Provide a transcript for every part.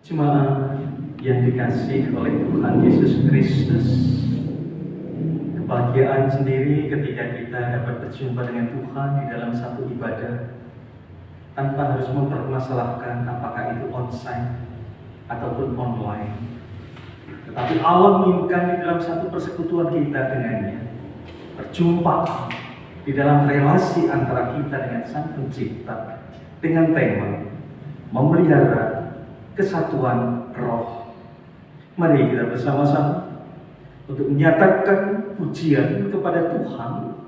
Jemaat yang dikasih oleh Tuhan Yesus Kristus, kebahagiaan sendiri ketika kita dapat berjumpa dengan Tuhan di dalam satu ibadah tanpa harus mempermasalahkan apakah itu onsite ataupun online. Tetapi Allah menginginkan di dalam satu persekutuan kita dengannya, berjumpa di dalam relasi antara kita dengan Sang Pencipta dengan tema memelihara kesatuan roh. Mari kita bersama-sama untuk menyatakan pujian kepada Tuhan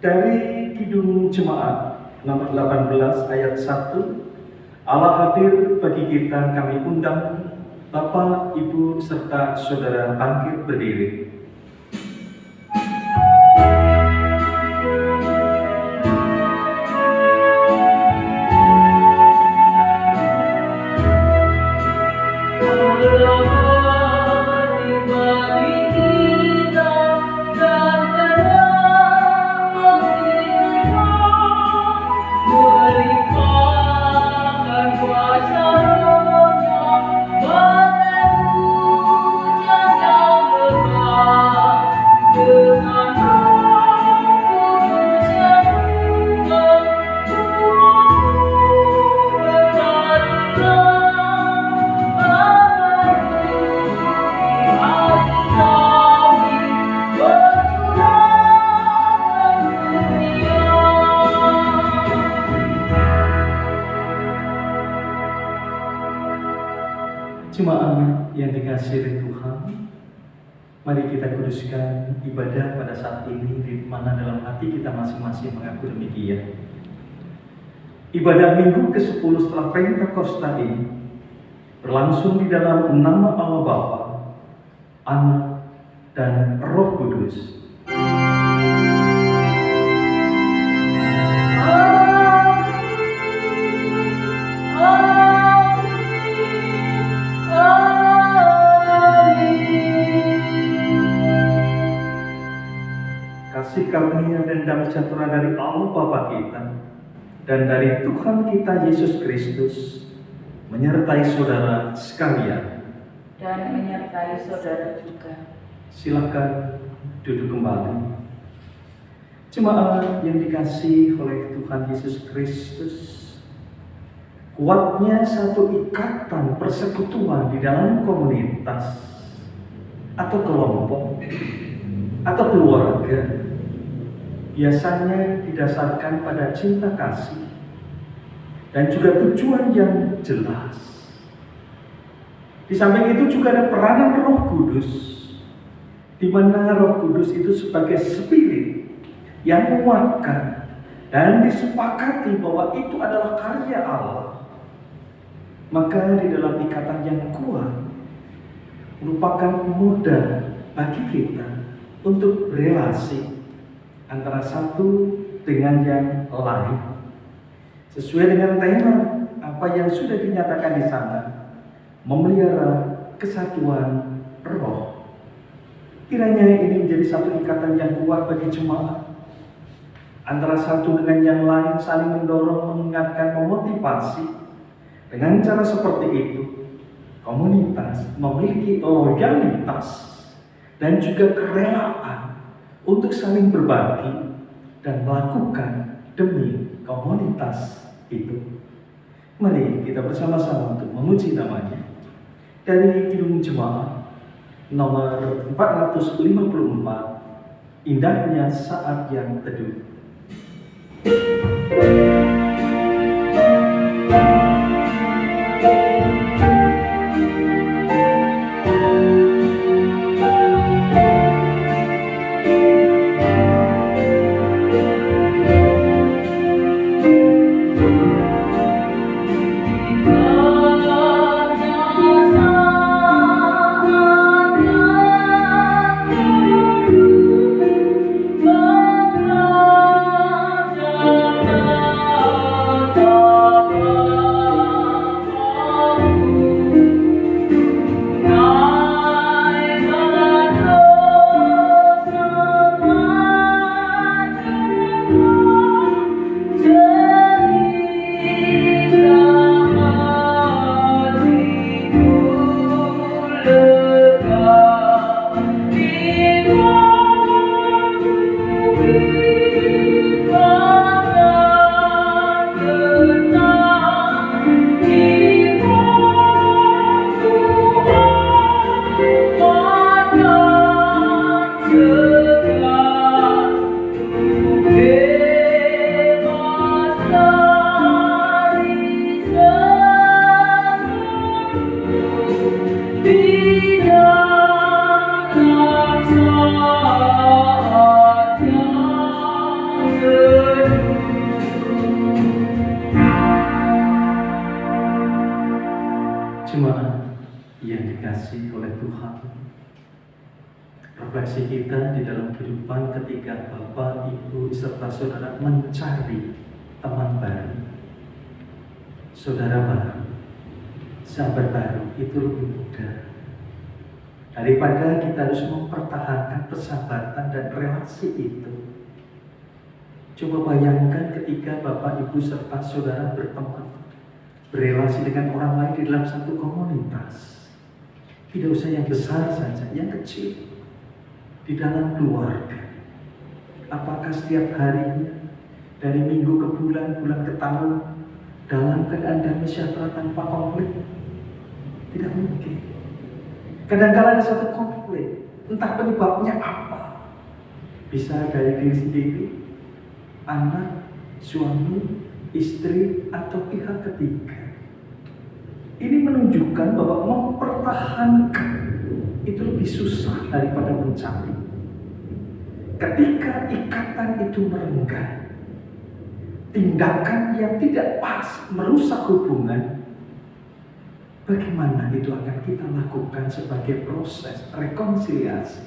dari Kidung Jemaat nomor 18 ayat 1. Allah hadir bagi kita, kami undang Bapak, Ibu, serta Saudara bangkit berdiri. Jemaat yang dikasihi Tuhan, mari kita kuduskan ibadah pada saat ini di mana dalam hati kita masing-masing mengaku demikian. Ibadah minggu ke-10 setelah Pentakosta ini berlangsung di dalam nama Allah Bapa, Anak, dan Roh Kudus. Kasih karunia dan damai sejahtera dari Allah Bapa kita dan dari Tuhan kita Yesus Kristus menyertai saudara sekalian. Dan menyertai saudara juga. Silakan duduk kembali. Jemaat yang dikasihi oleh Tuhan Yesus Kristus, kuatnya satu ikatan persekutuan di dalam komunitas atau kelompok atau keluarga biasanya didasarkan pada cinta kasih dan juga tujuan yang jelas. Di samping itu juga ada peranan Roh Kudus, di mana Roh Kudus itu sebagai spirit yang menguatkan dan disepakati bahwa itu adalah karya Allah. Maka di dalam ikatan yang kuat merupakan modal bagi kita untuk berelasi antara satu dengan yang lain sesuai dengan tema apa yang sudah dinyatakan di sana, memelihara kesatuan roh. Kiranya ini menjadi satu ikatan yang kuat bagi jemaat antara satu dengan yang lain, saling mendorong, mengingatkan, memotivasi. Dengan cara seperti itu komunitas memiliki loyalitas dan juga kerelaan untuk saling berbagi dan melakukan demi komunitas itu. Mari kita bersama-sama untuk memuji namanya dari Kidung Jemaat nomor 454, Indahnya Saat Yang Teduh. Oh dikasihi oleh Tuhan, refleksi kita di dalam kehidupan ketika Bapak, Ibu, serta saudara mencari teman baru, saudara baru, sahabat baru itu lebih mudah daripada kita harus mempertahankan persahabatan dan relasi itu. Coba bayangkan ketika Bapak, Ibu, serta saudara berteman, berelasi dengan orang lain di dalam satu komunitas. Tidak usah yang besar saja, yang kecil. Di dalam keluarga. Apakah setiap harinya, dari minggu ke bulan, bulan ke tahun, dalam keadaan damai sejahtera tanpa konflik? Tidak mungkin. Kadang-kadang ada satu konflik, entah penyebabnya apa. Bisa dari diri sendiri, anak, suami, istri, atau pihak ketiga. Ini menunjukkan bahwa mempertahankan itu lebih susah daripada mencari. Ketika ikatan itu merenggang, tindakan yang tidak pas merusak hubungan, bagaimana itu akan kita lakukan sebagai proses rekonsiliasi?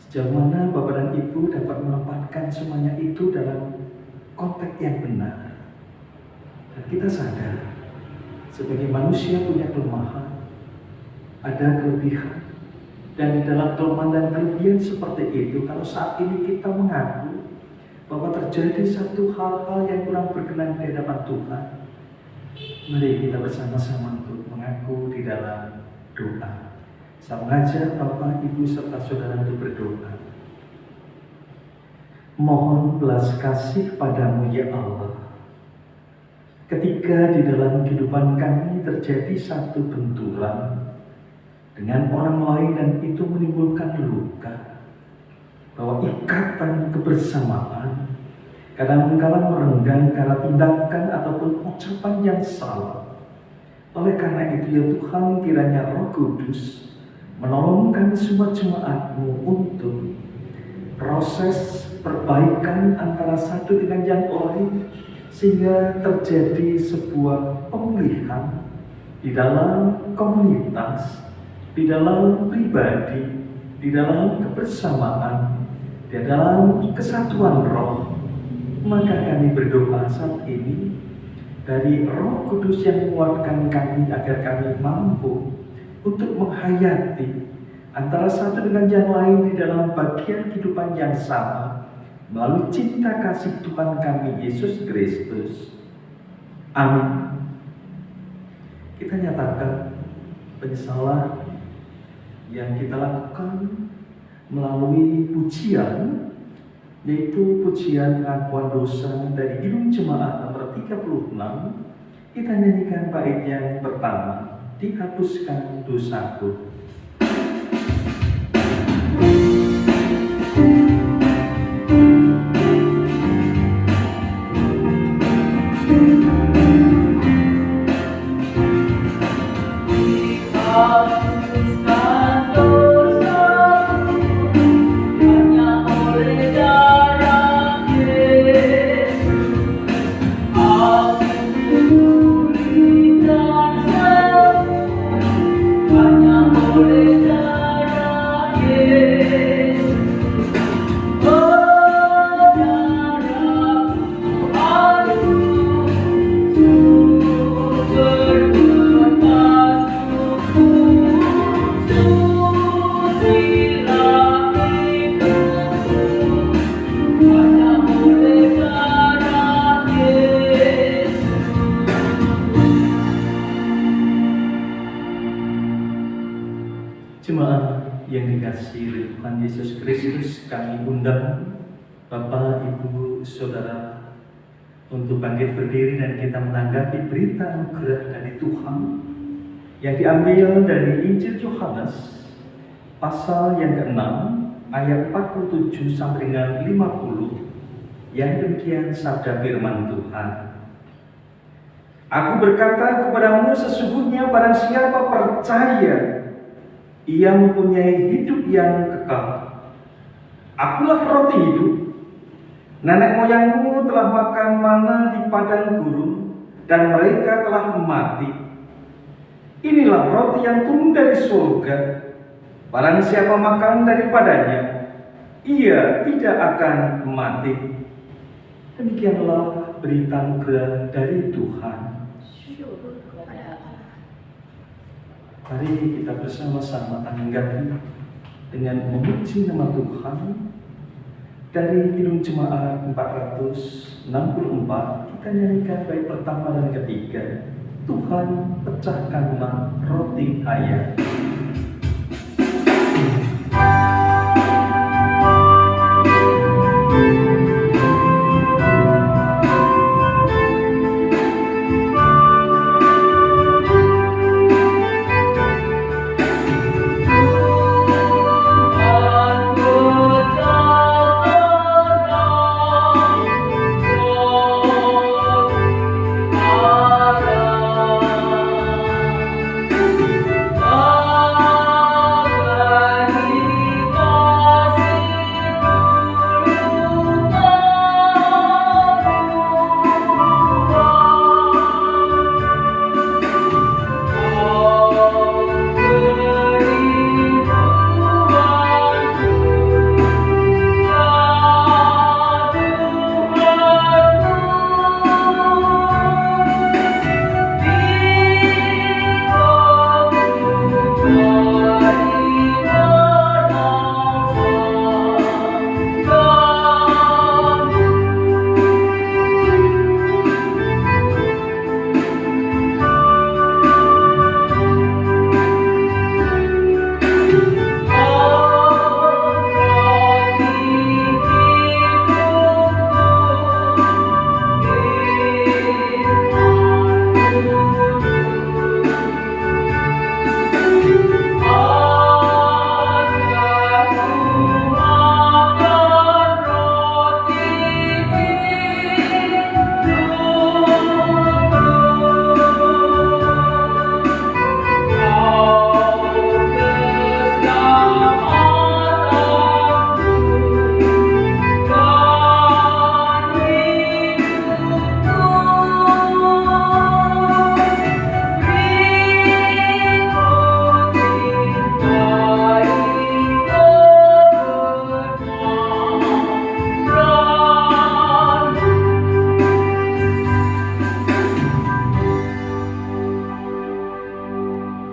Sejauh mana Bapak dan Ibu dapat menempatkan semuanya itu dalam konteks yang benar? Dan kita sadar, sebagai manusia punya kelemahan, ada kelebihan. Dan di dalam kelemahan dan kelebihan seperti itu, kalau saat ini kita mengaku bahwa terjadi satu hal-hal yang kurang berkenan di hadapan Tuhan, mari kita bersama-sama untuk mengaku di dalam doa. Saya mengajak Bapak, Ibu, serta saudara untuk berdoa. Mohon belas kasih padamu ya Allah. Ketika di dalam kehidupan kami terjadi satu benturan dengan orang lain dan itu menimbulkan luka, bahwa ikatan kebersamaan kadang-kadang merenggang karena tindakan ataupun ucapan yang salah. Oleh karena itu ya Tuhan, kiranya Roh Kudus menolong kami semua jemaat-Mu untuk proses perbaikan antara satu dengan yang lain, sehingga terjadi sebuah pemulihan di dalam komunitas, di dalam pribadi, di dalam kebersamaan, di dalam kesatuan roh. Maka kami berdoa saat ini dari Roh Kudus yang menguatkan kami agar kami mampu untuk menghayati antara satu dengan yang lain di dalam bagian kehidupan yang sama melalui cinta kasih Tuhan kami Yesus Kristus. Amin. Kita nyatakan penyesalan yang kita lakukan melalui pujian, yaitu pujian pengakuan dosa dari Kidung Jemaat nomor 36. Kita nyanyikan bait yang pertama, dihapuskan dosaku. Jemaat yang dikasihi oleh Tuhan Yesus Kristus, kami undang Bapak, Ibu, Saudara untuk bangkit berdiri dan kita menanggapi berita anugerah dari Tuhan yang diambil dari Injil Yohanes pasal yang ke-6 ayat 47 sampai dengan 50, yang demikian sabda firman Tuhan. Aku berkata kepadamu, sesungguhnya barang siapa percaya ia mempunyai hidup yang kekal. Akulah roti hidup. Nenek moyangmu telah makan mana di padang gurun, dan mereka telah mati. Inilah roti yang turun dari surga. Barang siapa makan daripadanya, ia tidak akan mati. Demikianlah berita anugerah dari Tuhan. Syukur kepada Allah. Mari kita bersama-sama tanggapi dengan memuji nama Tuhan. Dari Kidung Jemaat 464 kita nyanyikan bait pertama dan ketiga, Tuhan pecahkanlah roti hayat.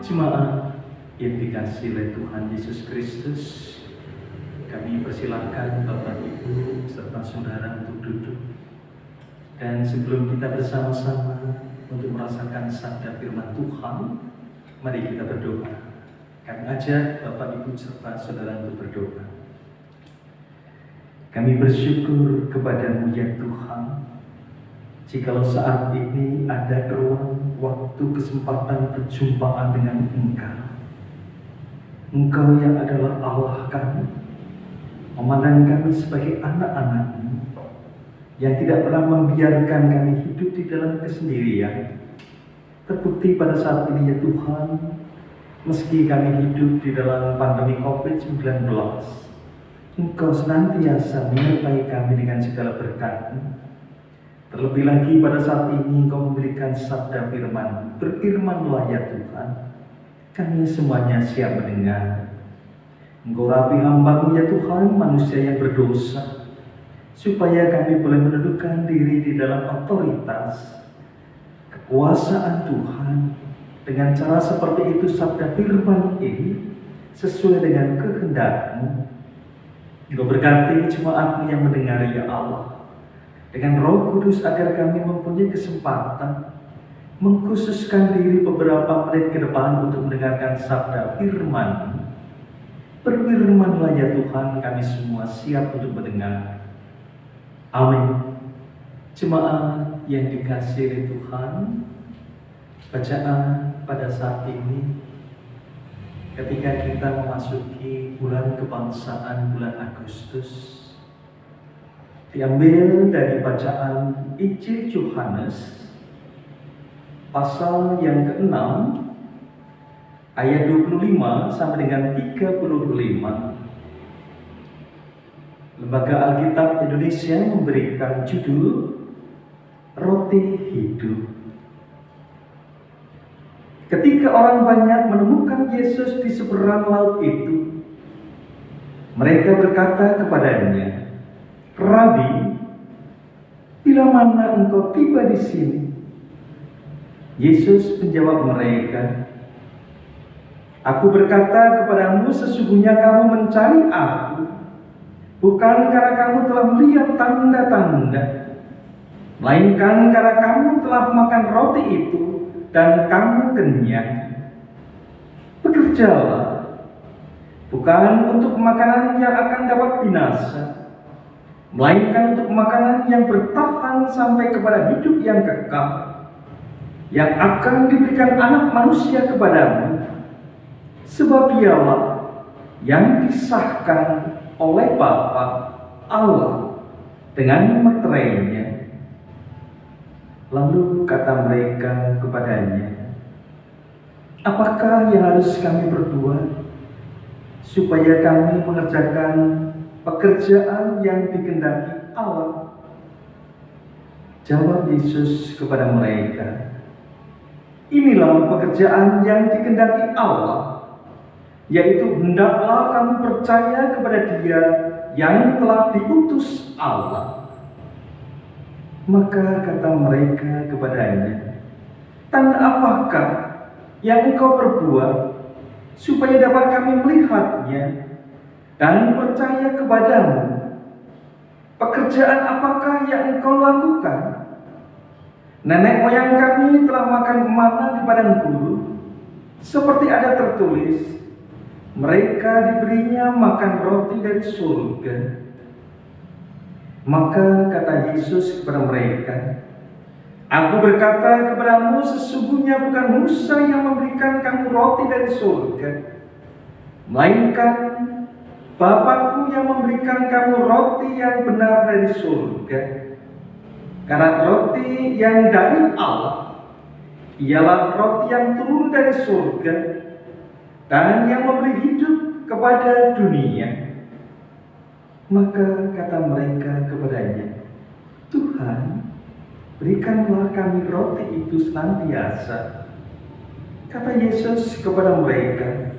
Jemaat yang dikasihi oleh Tuhan Yesus Kristus, kami persilahkan Bapak Ibu serta saudara untuk duduk. Dan sebelum kita bersama-sama untuk merasakan sabda firman Tuhan, mari kita berdoa. Kami ajak Bapak Ibu serta saudara untuk berdoa. Kami bersyukur kepada-Mu ya Tuhan, jikalau saat ini ada ruang, waktu, kesempatan perjumpaan dengan Engkau. Engkau yang adalah Allah kami, memandang kami sebagai anak-anak-Mu, yang tidak pernah membiarkan kami hidup di dalam kesendirian. Terbukti pada saat ini ya Tuhan, meski kami hidup di dalam pandemi COVID-19, Engkau senantiasa menyertai kami dengan segala berkat-Mu. Terlebih lagi pada saat ini Engkau memberikan sabda firman. Berfirmanlah ya Tuhan, kami semuanya siap mendengar. Engkau rapi hamba-Mu ya Tuhan, manusia yang berdosa, supaya kami boleh menundukkan diri di dalam otoritas kekuasaan Tuhan. Dengan cara seperti itu sabda firman ini sesuai dengan kehendak-Mu. Engkau berkati jemaat-Mu yang mendengar ya Allah, dengan Roh Kudus agar kami mempunyai kesempatan mengkhususkan diri beberapa menit ke depan untuk mendengarkan sabda firman. Berfirmanlah ya Tuhan, kami semua siap untuk mendengar. Amin. Jemaat yang dikasihi oleh Tuhan, bacaan pada saat ini ketika kita memasuki bulan kebangsaan, bulan Agustus, diambil dari bacaan Injil Yohanes pasal yang ke-6 ayat 25 sampai dengan 35. Lembaga Alkitab Indonesia memberikan judul Roti Hidup. Ketika orang banyak menemukan Yesus di seberang laut itu, mereka berkata kepadanya, "Rabi, bila mana engkau tiba di sini?" Yesus menjawab mereka, "Aku berkata kepadamu, sesungguhnya kamu mencari Aku, bukan karena kamu telah melihat tanda-tanda, melainkan karena kamu telah makan roti itu dan kamu kenyang. Bekerjalah, bukan untuk makanan yang akan dapat binasa, melainkan untuk makanan yang bertahan sampai kepada hidup yang kekal, yang akan diberikan Anak Manusia kepadamu, sebab Dialah yang disahkan oleh Bapa Allah dengan meterainya." Lalu kata mereka kepadanya, "Apakah yang harus kami perbuat supaya kami mengerjakan pekerjaan yang dikehendaki Allah?" Jawab Yesus kepada mereka, "Inilah pekerjaan yang dikehendaki Allah, yaitu hendaklah kamu percaya kepada Dia yang telah diutus Allah." Maka kata mereka kepadanya, "Tanda apakah yang engkau perbuat supaya dapat kami melihatnya dan percaya kepadamu? Pekerjaan apakah yang engkau lakukan? Nenek moyang kami telah makan mana di padang gurun, seperti ada tertulis, mereka diberinya makan roti dari surga." Maka kata Yesus kepada mereka, "Aku berkata kepadamu, sesungguhnya bukan Musa yang memberikan kamu roti dari surga, melainkan Bapa-Ku yang memberikan kamu roti yang benar dari surga. Karena roti yang dari Allah ialah roti yang turun dari surga dan yang memberi hidup kepada dunia." Maka kata mereka kepadanya, "Tuhan, berikanlah kami roti itu senantiasa." Kata Yesus kepada mereka,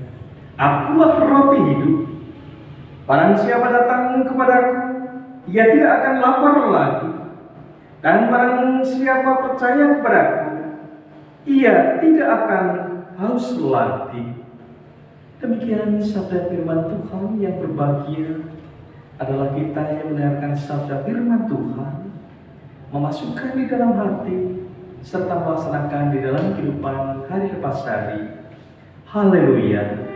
"Akulah roti hidup. Barang siapa datang kepadaku, ia tidak akan lapar lagi. Dan barang siapa percaya kepadaku, ia tidak akan haus lagi." Demikian sabda firman Tuhan. Yang berbahagia adalah kita yang mendengarkan sabda firman Tuhan, memasukkan di dalam hati, serta melaksanakan di dalam kehidupan hari lepas hari. Haleluya.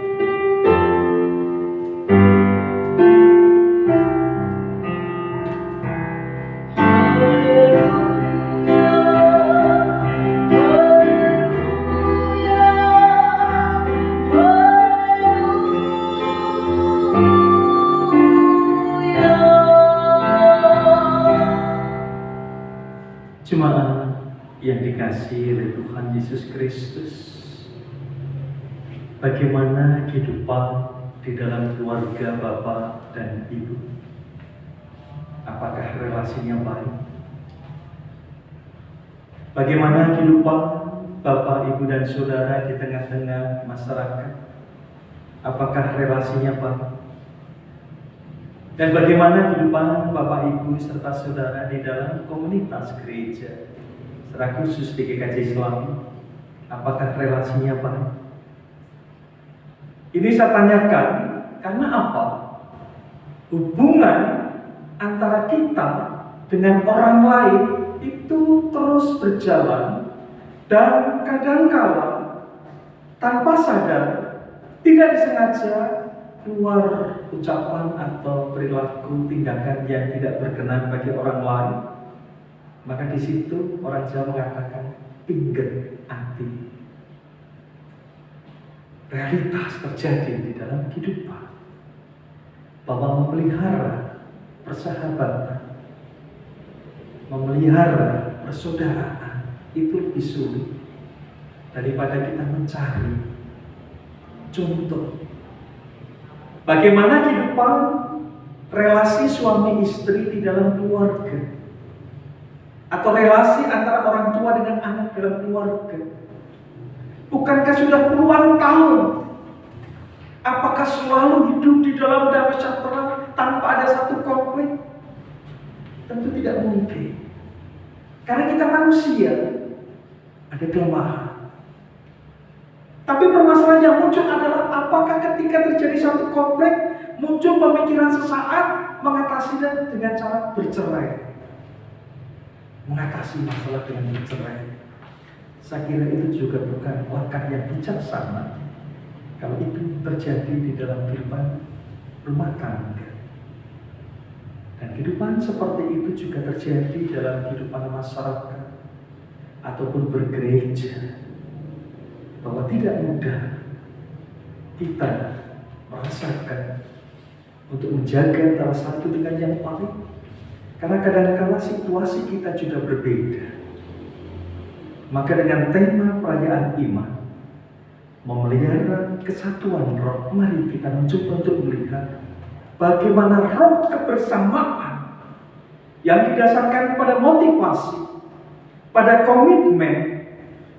Jemaat yang dikasihi oleh Tuhan Yesus Kristus, bagaimana kehidupan di dalam keluarga Bapak dan Ibu? Apakah relasinya baik? Bagaimana kehidupan Bapak, Ibu, dan Saudara di tengah-tengah masyarakat? Apakah relasinya baik? Dan bagaimana kehidupan Bapak, Ibu, serta Saudara di dalam komunitas gereja, secara khusus di GKJ Selami? Apakah relasinya baik? Ini saya tanyakan karena apa? Hubungan antara kita dengan orang lain itu terus berjalan, dan kadangkala tanpa sadar, tidak disengaja keluar ucapan atau perilaku tindakan yang tidak berkenan bagi orang lain. Maka di situ orang Jawa mengatakan pingget ati. Realitas terjadi di dalam kehidupan bahwa memelihara persahabatan, memelihara persaudaraan itu lebih sulit daripada kita mencari contoh bagaimana kehidupan relasi suami istri di dalam keluarga, atau relasi antara orang tua dengan anak dalam keluarga. Bukankah sudah puluhan tahun? Apakah selalu hidup di dalam damai sejahtera tanpa ada satu konflik? Tentu tidak mungkin. Karena kita manusia, ada kelemahan. Tapi permasalahan yang muncul adalah apakah ketika terjadi satu konflik, muncul pemikiran sesaat mengatasinya dengan cara bercerai. Mengatasi masalah dengan bercerai. Saya kira itu juga bukan langkah yang bijaksana kalau itu terjadi di dalam kehidupan rumah tangga. Dan kehidupan seperti itu juga terjadi dalam kehidupan masyarakat ataupun bergereja. Bahwa tidak mudah kita merasakan untuk menjaga antara satu dengan yang lain. Karena kadang-kala situasi kita juga berbeda. Maka dengan tema perayaan iman, memelihara kesatuan roh, mari kita mencoba untuk melihat bagaimana roh kebersamaan yang didasarkan pada motivasi, pada komitmen,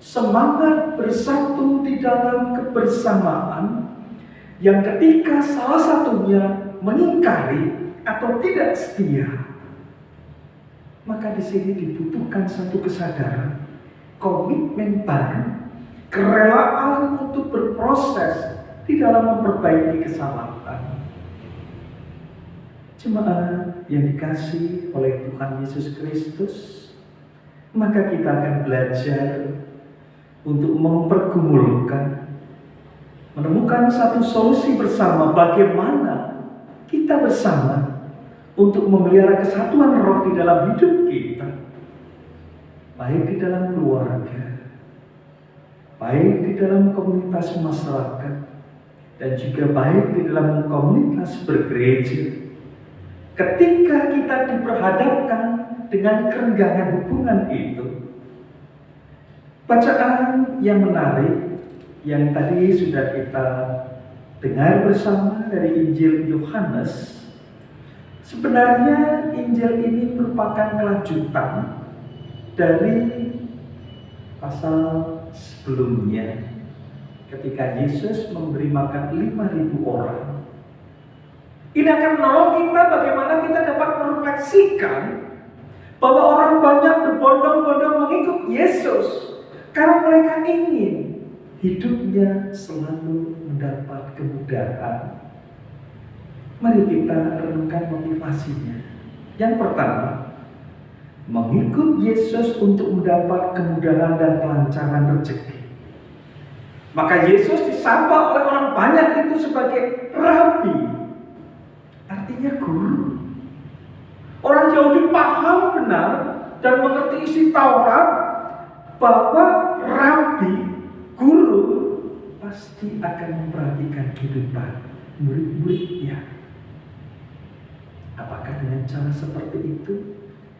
semangat bersatu di dalam kebersamaan yang ketika salah satunya mengingkari atau tidak setia, maka di sini dibutuhkan satu kesadaran, komitmen baru, kerelaan untuk berproses di dalam memperbaiki kesalahan. Jemaat yang dikasihi oleh Tuhan Yesus Kristus, maka kita akan belajar untuk mempergumulkan, menemukan satu solusi bersama bagaimana kita bersama untuk memelihara kesatuan roh di dalam hidup kita, baik di dalam keluarga, baik di dalam komunitas masyarakat, dan juga baik di dalam komunitas bergereja. Ketika kita diperhadapkan dengan kerenggangan hubungan itu, bacaan yang menarik yang tadi sudah kita dengar bersama dari Injil Yohanes, sebenarnya Injil ini merupakan kelanjutan dari pasal sebelumnya ketika Yesus memberi makan 5.000 orang. Ini akan menolong kita bagaimana kita dapat merefleksikan bahwa orang banyak berbondong-bondong mengikut Yesus karena mereka ingin hidupnya selalu mendapat kemudahan. Mari kita renungkan motivasinya. Yang pertama, mengikut Yesus untuk mendapat kemudahan dan kelancaran rezeki. Maka Yesus disapa oleh orang banyak itu sebagai Rabi, artinya guru. Orang Yahudi paham benar dan mengerti isi Taurat bahwa Rabi, guru, pasti akan memperhatikan kehidupan murid-muridnya. Apakah dengan cara seperti itu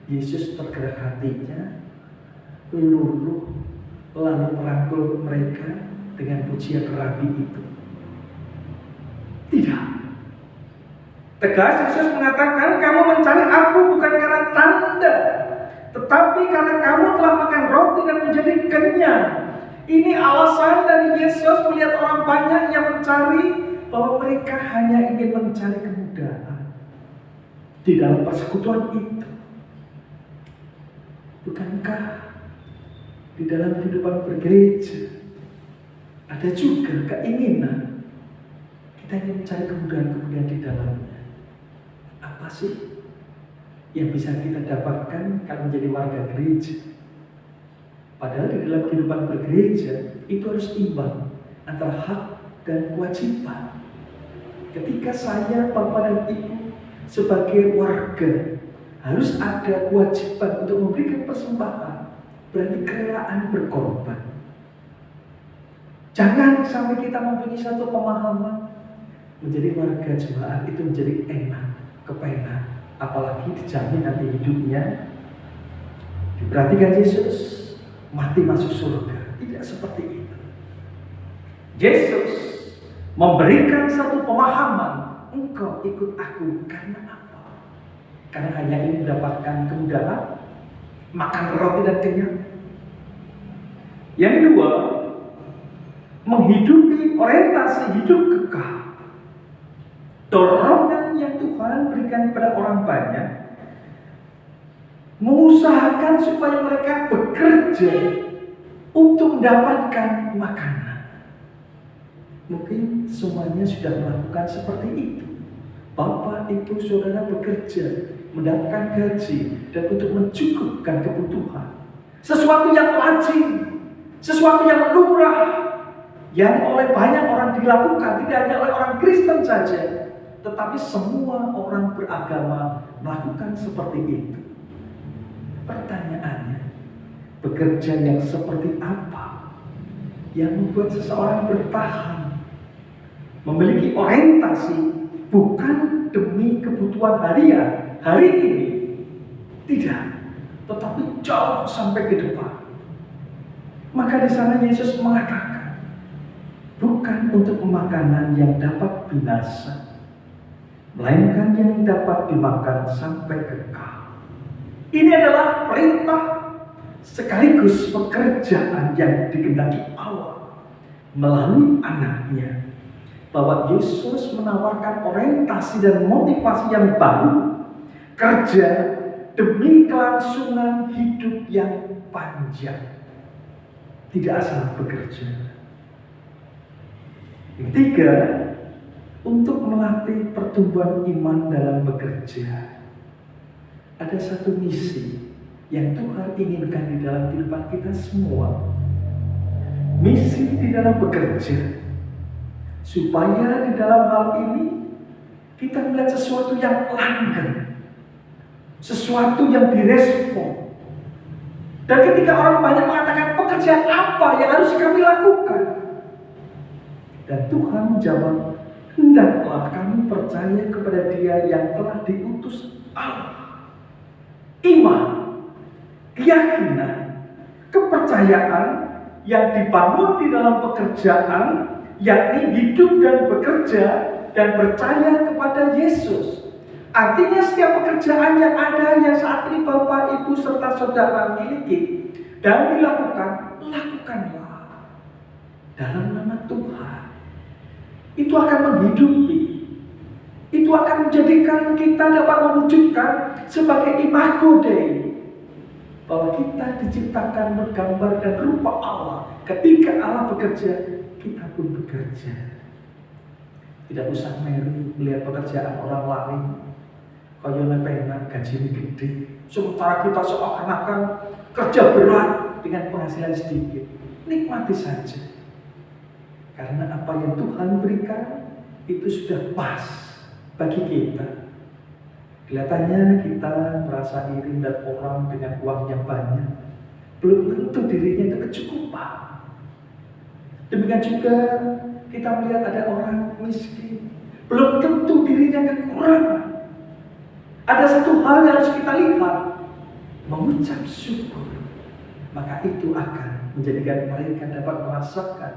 Yesus tergerak hatinya, luluh lalu merangkul mereka dengan pujian Rabi itu? Tidak. Tegas Yesus mengatakan, kamu mencari aku bukan karena tanda, tetapi karena kamu telah makan roti dan menjadi kenyang. Ini alasan dari Yesus melihat orang banyak yang mencari, bahwa mereka hanya ingin mencari kemudahan di dalam persekutuan itu. Bukankah di dalam kehidupan bergereja ada juga keinginan kita ingin mencari kemudahan-kemudahan di dalamnya? Apa sih yang bisa kita dapatkan kalau menjadi warga gereja? Padahal di dalam kehidupan bergereja itu harus imbang antara hak dan kewajiban. Ketika saya, Bapak dan Ibu sebagai warga harus ada kewajiban untuk memberikan persembahan, berarti kerelaan berkorban. Jangan sampai kita mempunyai satu pemahaman menjadi warga jemaat itu menjadi enak, kepenak, apalagi dijamin nanti hidupnya diperhatikan Yesus, mati masuk surga. Tidak seperti itu. Yesus memberikan satu pemahaman, engkau ikut aku karena apa? Karena hanya ingin mendapatkan kemudahan, makan roti dan kenyang. Yang kedua, menghidupi orientasi hidup kekal. Dorongan yang Tuhan berikan kepada orang banyak, mengusahakan supaya mereka bekerja untuk mendapatkan makanan. Mungkin semuanya sudah melakukan seperti itu. Bapak, ibu, saudara bekerja, mendapatkan gaji, dan untuk mencukupkan kebutuhan. Sesuatu yang lazim, sesuatu yang lumrah, yang oleh banyak orang dilakukan, tidak hanya oleh orang Kristen saja, tetapi semua orang beragama melakukan seperti itu. Pertanyaannya, bekerja yang seperti apa yang membuat seseorang bertahan, memiliki orientasi bukan demi kebutuhan harian hari ini, tidak, tetapi jauh sampai ke depan. Maka di sana Yesus mengatakan, bukan untuk makanan yang dapat binasa, melainkan yang dapat dimakan sampai kekal. Ini adalah perintah sekaligus pekerjaan yang dikehendaki Allah melalui anaknya. Bahwa Yesus menawarkan orientasi dan motivasi yang baru, kerja demi kelangsungan hidup yang panjang, tidak asal bekerja. Yang ketiga, untuk melatih pertumbuhan iman dalam bekerja, ada satu misi yang Tuhan inginkan di dalam kehidupan kita semua. Misi di dalam bekerja, supaya di dalam hal ini kita melihat sesuatu yang langgeng, sesuatu yang direspon. Dan ketika orang banyak mengatakan, pekerjaan apa yang harus kami lakukan? Dan Tuhan menjawab, hendaklah kami percaya kepada Dia yang telah diutus Allah. Iman, keyakinan, kepercayaan yang dibangun di dalam pekerjaan, yakni hidup dan bekerja dan percaya kepada Yesus. Artinya setiap pekerjaan yang ada yang saat ini Bapak, Ibu, serta saudara miliki dan dilakukan, lakukanlah dalam nama Tuhan. Itu akan menghidupi, itu akan menjadikan kita dapat mewujudkan sebagai imago Dei, bahwa kita diciptakan bergambar dan rupa Allah. Ketika Allah bekerja, kita pun bekerja. Tidak usah melihat pekerjaan orang lain, kaya nepena gajinya gede, sementara kita seakan-akan kerja berat dengan penghasilan sedikit. Nikmati saja, karena apa yang Tuhan berikan itu sudah pas bagi kita. Kelihatannya kita merasa iri dan orang dengan uang yang banyak, belum tentu dirinya itu kecukupan. Demikian juga kita melihat ada orang miskin, belum tentu dirinya kekurangan. Ada satu hal yang harus kita lihat, mengucap syukur. Maka itu akan menjadikan mereka dapat merasakan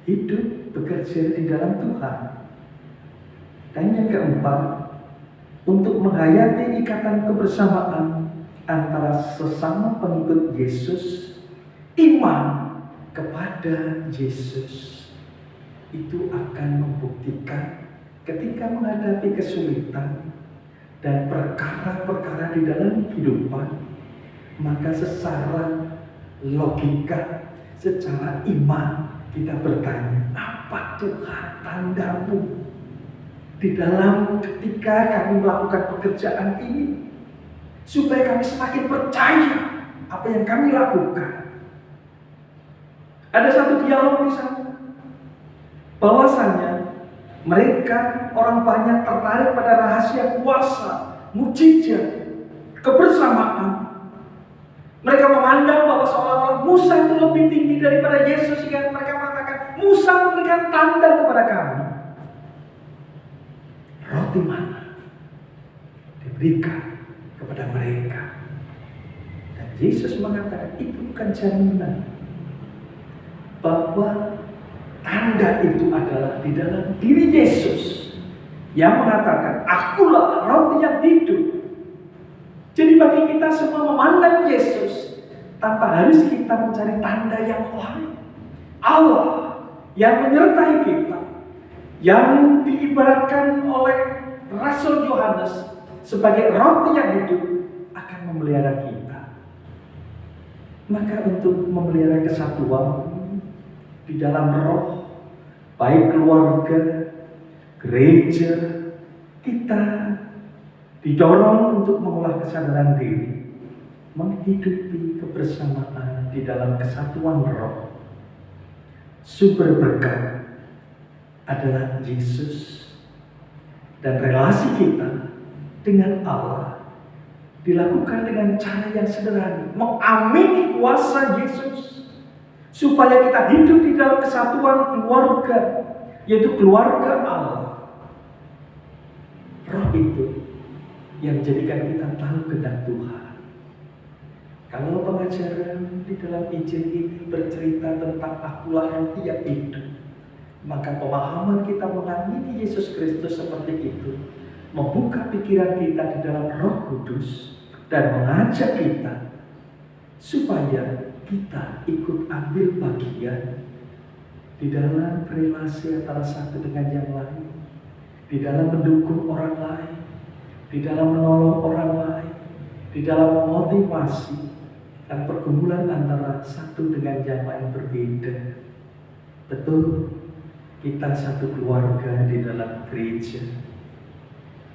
hidup bekerja di dalam Tuhan. Dan yang keempat, untuk menghayati ikatan kebersamaan antara sesama pengikut Yesus, iman kepada Yesus itu akan membuktikan ketika menghadapi kesulitan dan perkara-perkara di dalam kehidupan, maka secara logika, secara iman kita bertanya, apa Tuhan tandamu di dalam ketika kami melakukan pekerjaan ini, supaya kami semakin percaya apa yang kami lakukan. Ada satu dialog di sana, bahwasanya mereka orang banyak tertarik pada rahasia kuasa, mukjizat, kebersamaan. Mereka memandang bahwa seolah-olah Musa itu lebih tinggi daripada Yesus, sehingga mereka mengatakan, Musa memberikan tanda kepada kami. Roti mana diberikan kepada mereka, dan Yesus mengatakan itu bukan jaminan bahwa tanda itu adalah di dalam diri Yesus yang mengatakan, akulah roti yang hidup. Jadi bagi kita semua memandang Yesus tanpa harus kita mencari tanda yang lain. Allah yang menyertai kita, yang diibaratkan oleh Rasul Yohanes sebagai roti yang hidup, akan memelihara kita. Maka untuk memelihara kesatuan di dalam roh, baik keluarga, gereja, kita didorong untuk mengolah kesadaran diri, menghidupi kebersamaan di dalam kesatuan roh. Sumber berkat adalah Yesus, dan relasi kita dengan Allah dilakukan dengan cara yang sederhana, mengamini kuasa Yesus supaya kita hidup di dalam kesatuan keluarga, yaitu keluarga Allah. Roh itu yang menjadikan kita tahu kehendak Tuhan. Kalau pengajaran di dalam Injil ini bercerita tentang akulah roti yang hidup, maka pemahaman kita mengamini Yesus Kristus seperti itu membuka pikiran kita di dalam Roh Kudus dan mengajak kita supaya kita ikut ambil bagian di dalam relasi antara satu dengan yang lain, di dalam mendukung orang lain, di dalam menolong orang lain, di dalam memotivasi. Dan pergumulan antara satu dengan yang lain berbeda. Betul, kita satu keluarga di dalam gereja,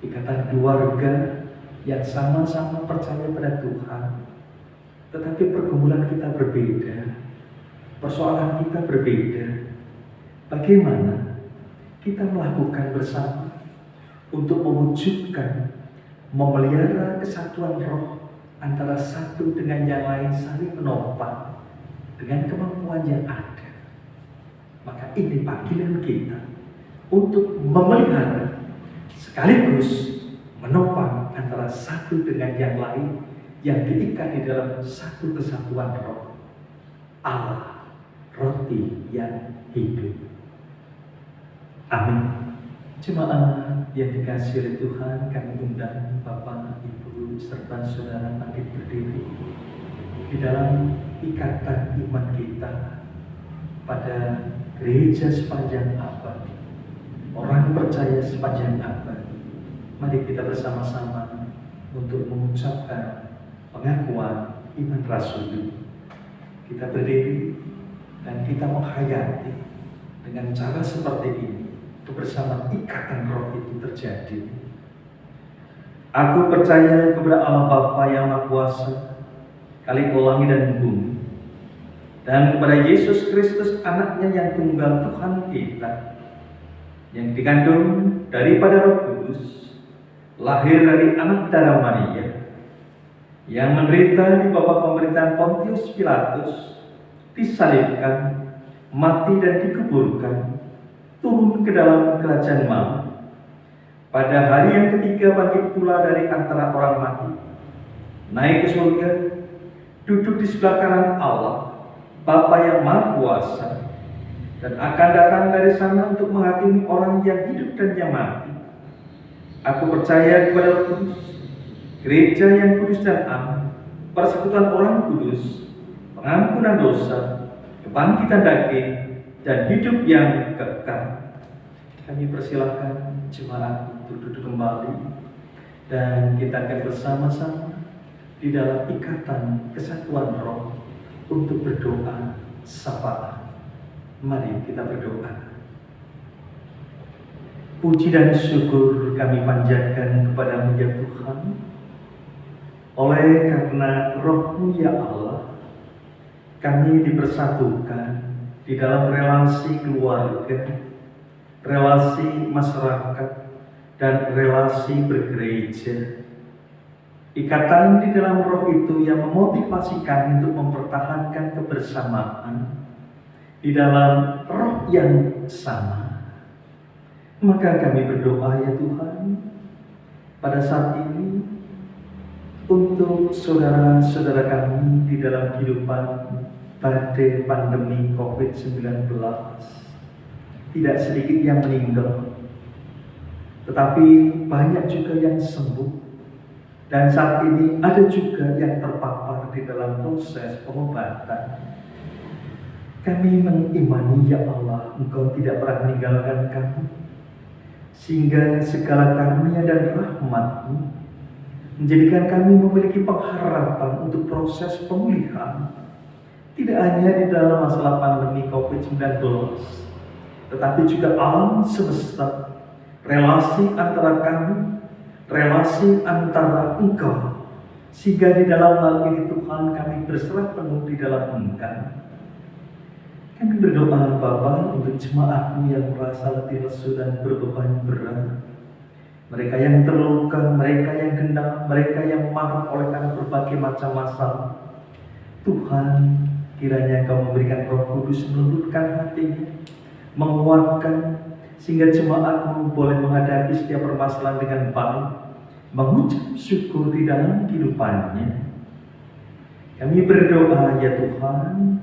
ikatan keluarga yang sama-sama percaya pada Tuhan, tetapi pergumulan kita berbeda, persoalan kita berbeda. Bagaimana kita melakukan bersama untuk mewujudkan, memelihara kesatuan roh antara satu dengan yang lain, saling menopang dengan kemampuan yang ada. Maka ini panggilan kita untuk memelihara sekaligus menopang antara satu dengan yang lain yang diikat di dalam satu kesatuan roh, Allah, roti yang hidup. Amin. Jemaat yang dikasihi oleh Tuhan, kami undang Bapak, Ibu, serta saudara bangkit berdiri di dalam ikatan iman kita pada gereja sepanjang abad, orang percaya sepanjang abad. Mari kita bersama-sama untuk mengucapkan pengakuan iman rasuli. Kita berdiri dan kita menghayati dengan cara seperti ini. Kebersamaan ikatan roh itu terjadi. Aku percaya kepada Allah Bapa yang Maha Kuasa, Khalik langit dan bumi, dan kepada Yesus Kristus anaknya yang tunggal Tuhan kita, yang dikandung daripada Roh Kudus, lahir dari anak darah Maria, yang menderita di bawah pemerintahan Pontius Pilatus, disalibkan, mati dan dikuburkan, turun ke dalam kerajaan maut. Pada hari yang ketiga bangkit pula dari antara orang mati, naik ke surga, duduk di sebelah kanan Allah, Bapa yang Maha Kuasa, dan akan datang dari sana untuk menghakimi orang yang hidup dan yang mati. Aku percaya kepada Roh Kudus, gereja yang kudus dan aman, persekutuan orang kudus, pengampunan dosa, kebangkitan daging, dan hidup yang kekal. Kami persilakan jemaat untuk duduk kembali dan kita akan bersama-sama di dalam ikatan kesatuan roh untuk berdoa syafaat. Mari kita berdoa. Puji dan syukur kami panjatkan kepada-Mu ya Tuhan, oleh karena Roh-Mu ya Allah, kami dipersatukan di dalam relasi keluarga, relasi masyarakat, dan relasi bergereja. Ikatan di dalam roh itu yang memotivasi kami untuk mempertahankan kebersamaan di dalam roh yang sama. Maka kami berdoa ya Tuhan, pada saat ini untuk saudara-saudara kami di dalam kehidupan badai pandemi COVID-19, tidak sedikit yang meninggal, tetapi banyak juga yang sembuh, dan saat ini ada juga yang terpapar di dalam proses pengobatan. Kami mengimani ya Allah, Engkau tidak pernah meninggalkan kami, sehingga segala karunia dan rahmat-Mu menjadikan kami memiliki pengharapan untuk proses pemulihan. Tidak hanya di dalam masalah pandemi COVID-19, tetapi juga alam semesta, relasi antara kami, relasi antara Engkau, sehingga di dalam hal ini Tuhan kami berserah penuh di dalam Engkau. Kami berdoa Bapa untuk jemaat-Mu yang merasa letih lesu dan berbeban berat, mereka yang terluka, mereka yang gendam, mereka yang marah oleh karena berbagai macam masalah. Tuhan, kiranya Engkau memberikan Roh Kudus melembutkan hatinya, menguatkan, sehingga jemaat-Mu boleh menghadapi setiap permasalahan dengan baik, mengucap syukur di dalam kehidupannya. Kami berdoa ya Tuhan,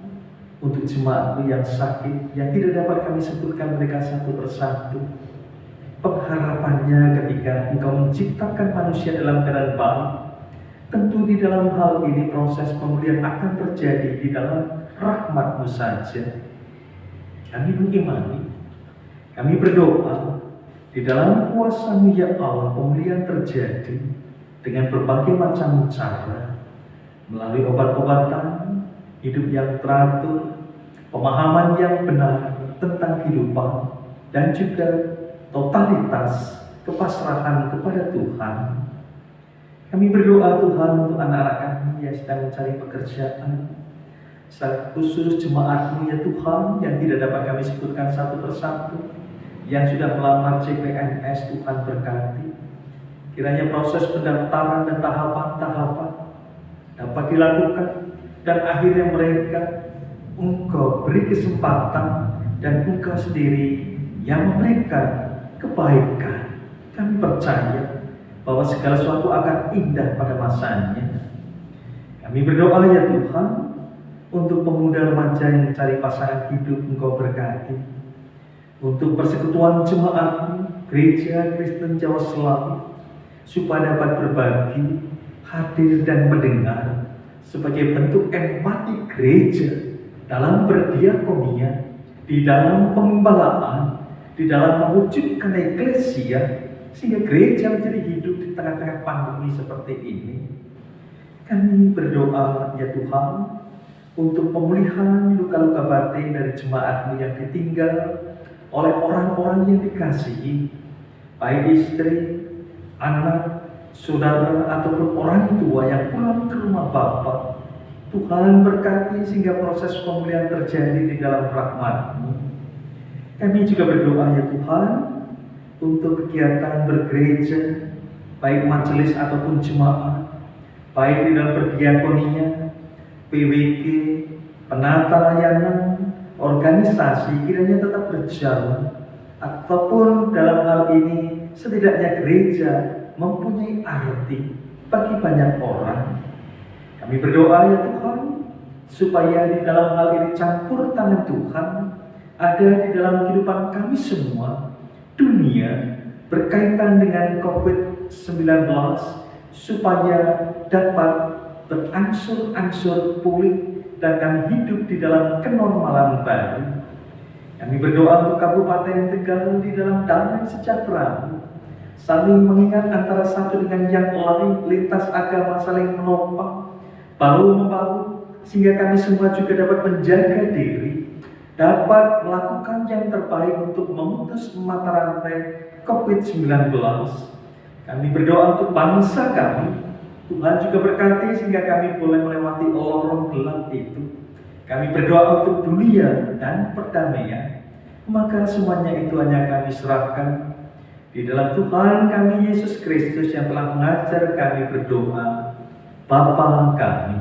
untuk jemaat-Mu yang sakit, yang tidak dapat kami sebutkan mereka satu persatu. Pengharapannya ketika Engkau menciptakan manusia dalam keadaan baik, tentu di dalam hal ini proses pemulihan akan terjadi di dalam rahmat-Mu saja. Kami mengimani, kami berdoa, di dalam kuasa-Mu ya Allah, pemulihan terjadi dengan berbagai macam cara, melalui obat-obatan, hidup yang teratur, pemahaman yang benar tentang kehidupan, dan juga totalitas kepasrahan kepada Tuhan. Kami berdoa Tuhan untuk anak-anak kami yang sedang mencari pekerjaan, secara khusus jemaat-Mu ya Tuhan yang tidak dapat kami sebutkan satu persatu, yang sudah melamar CPNS, Tuhan berkati. Kiranya proses pendaftaran dan tahapan-tahapan dapat dilakukan, dan akhirnya mereka Engkau beri kesempatan, dan Engkau sendiri yang memberikan kebaikan. Kami percaya bahwa segala sesuatu akan indah pada masanya. Kami berdoa ya Tuhan, untuk pemuda remaja yang mencari pasangan hidup, Engkau berkati. Untuk persekutuan jemaat Gereja Kristen Jawa Selatan, supaya dapat berbagi, hadir dan mendengar, sebagai bentuk empati gereja dalam berdiakonia, di dalam penggembalaan, di dalam mewujudkan eklesia, sehingga gereja menjadi hidup di tengah-tengah pandemi seperti ini. Kami berdoa ya Tuhan, untuk pemulihan luka-luka batin dari jemaat-Mu yang ditinggal oleh orang-orang yang dikasihi, baik istri, anak, saudara, ataupun orang tua yang pulang ke rumah Bapa. Tuhan berkati sehingga proses pemulihan terjadi di dalam rahmat-Mu. Kami juga berdoa ya Tuhan, untuk kegiatan bergereja, baik majelis ataupun jemaat, baik di dalam berdiakonia, PWG, penata layanan, organisasi, kiranya tetap berjalan, ataupun dalam hal ini setidaknya gereja mempunyai arti bagi banyak orang. Kami berdoa ya Tuhan, supaya di dalam hal ini campur tangan Tuhan ada di dalam kehidupan kami semua. Dunia berkaitan dengan COVID-19, supaya dapat berangsur-angsur pulih dan kami hidup di dalam kenormalan baru. Kami berdoa untuk Kabupaten Tegal di dalam damai sejahtera, saling mengingat antara satu dengan yang lain, lintas agama saling menopang, bahu-membahu, sehingga kami semua juga dapat menjaga diri, dapat melakukan yang terbaik untuk memutus mata rantai COVID-19. Kami berdoa untuk bangsa kami, Tuhan juga berkati sehingga kami boleh melewati lorong gelap itu. Kami berdoa untuk dunia dan perdamaian, maka semuanya itu hanya kami serahkan di dalam Tuhan kami Yesus Kristus yang telah mengajar kami berdoa, Bapa kami.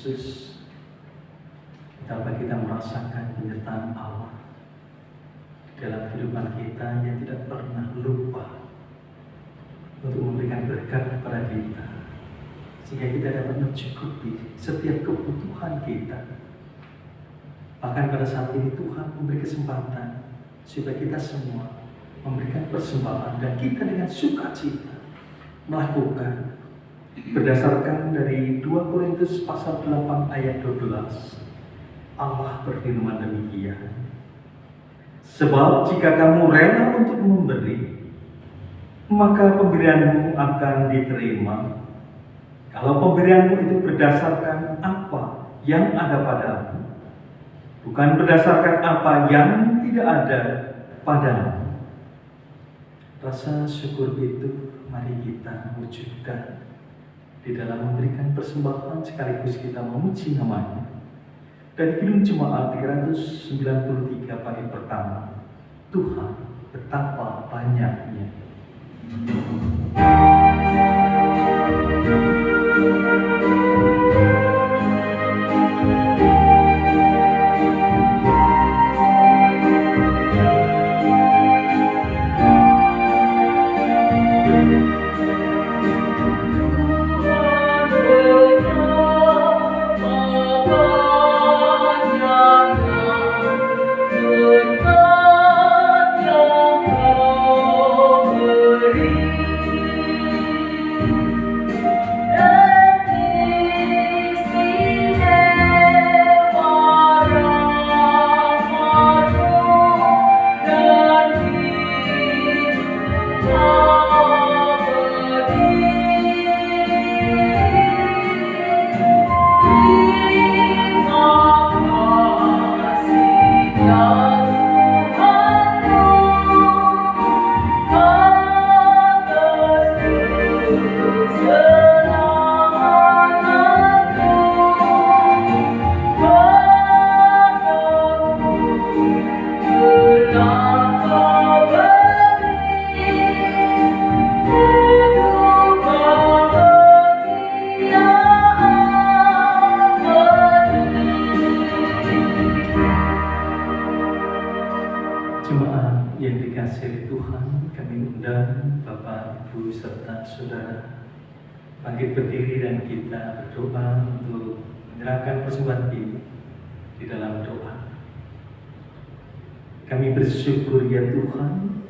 Yesus, betapa kita merasakan penyertaan Allah dalam kehidupan kita yang tidak pernah lupa untuk memberikan berkat kepada kita, sehingga kita dapat mencukupi setiap kebutuhan kita. Bahkan pada saat ini Tuhan memberi kesempatan supaya kita semua memberikan persembahan, dan kita dengan sukacita melakukan berdasarkan dari 2 Korintus pasal 8 ayat 12. Allah berfirman demikian, sebab jika kamu rela untuk memberi, maka pemberianmu akan diterima. Kalau pemberianmu itu berdasarkan apa yang ada padamu, bukan berdasarkan apa yang tidak ada padamu. Rasa syukur itu mari kita wujudkan di dalam memberikan persembahan sekaligus kita memuji namanya. Dari Kidung Jemaat 393 bait pertama, Tuhan betapa banyaknya. Jemaat yang dikasihi Tuhan, kami undang Bapak, Ibu, serta Saudara bangkit berdiri dan kita berdoa untuk menyerahkan persembahan ini di dalam doa. Kami bersyukur ya Tuhan,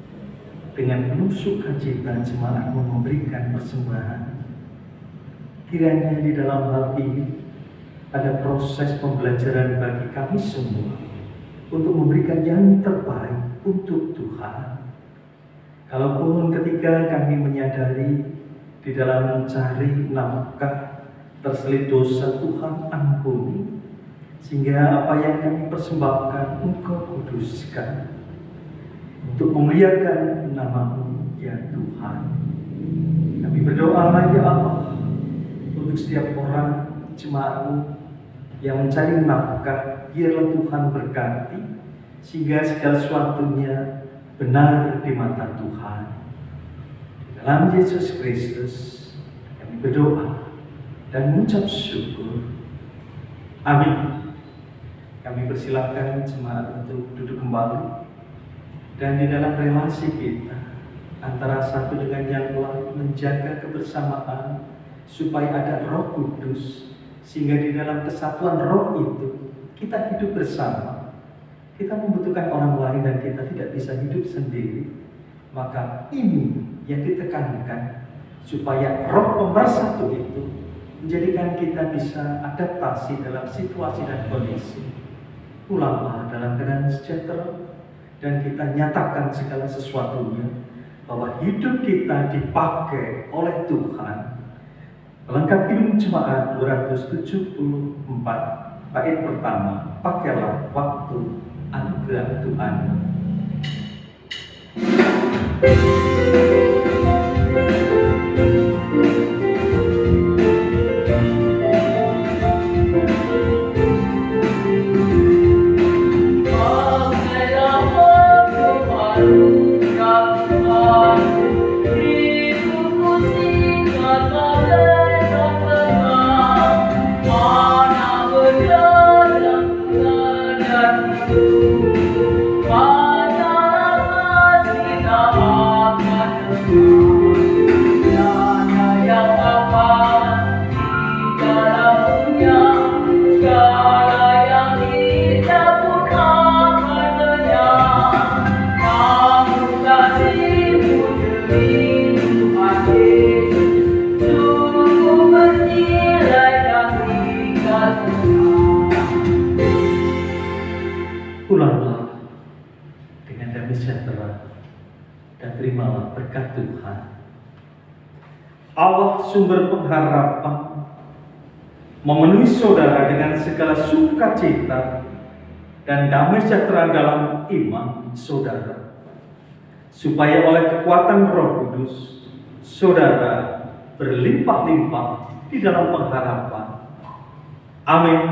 dengan penuh sukacita jemaat memberikan persembahan. Kiranya di dalam hal ini ada proses pembelajaran bagi kami semua untuk memberikan yang terbaik untuk Tuhan. Kalaupun ketika kami menyadari di dalam mencari nafkah terselip dosa, Tuhan ampuni, sehingga apa yang kami persembahkan Engkau kuduskan untuk memuliakan nama-Mu ya Tuhan. Kami berdoa ya Allah untuk setiap orang jemaat-Mu yang mencari nafkah, biarlah Tuhan berkati sehingga segala sesuatunya benar di mata Tuhan. Dalam Yesus Kristus kami berdoa dan mengucap syukur. Amin. Kami persilakan jemaat untuk duduk kembali, dan di dalam relasi kita antara satu dengan yang lain menjaga kebersamaan supaya ada Roh Kudus, sehingga di dalam kesatuan Roh itu kita hidup bersama. Kita membutuhkan orang lain dan kita tidak bisa hidup sendiri. Maka ini yang ditekankan, supaya Roh Pemersatu itu menjadikan kita bisa adaptasi dalam situasi dan kondisi. Pulanglah dalam keadaan sejahtera, dan kita nyatakan segala sesuatunya bahwa hidup kita dipakai oleh Tuhan. Pelengkap Kidung Jemaat 274 bait pertama, pakailah waktu anugerah Tuhan. Mana Pulanglah dengan damai sejahtera dan terimalah berkat Tuhan. Allah sumber pengharapan memenuhi saudara dengan segala sukacita dan damai sejahtera dalam iman saudara, supaya oleh kekuatan Roh Kudus saudara berlimpah-limpah di dalam pengharapan. Amin.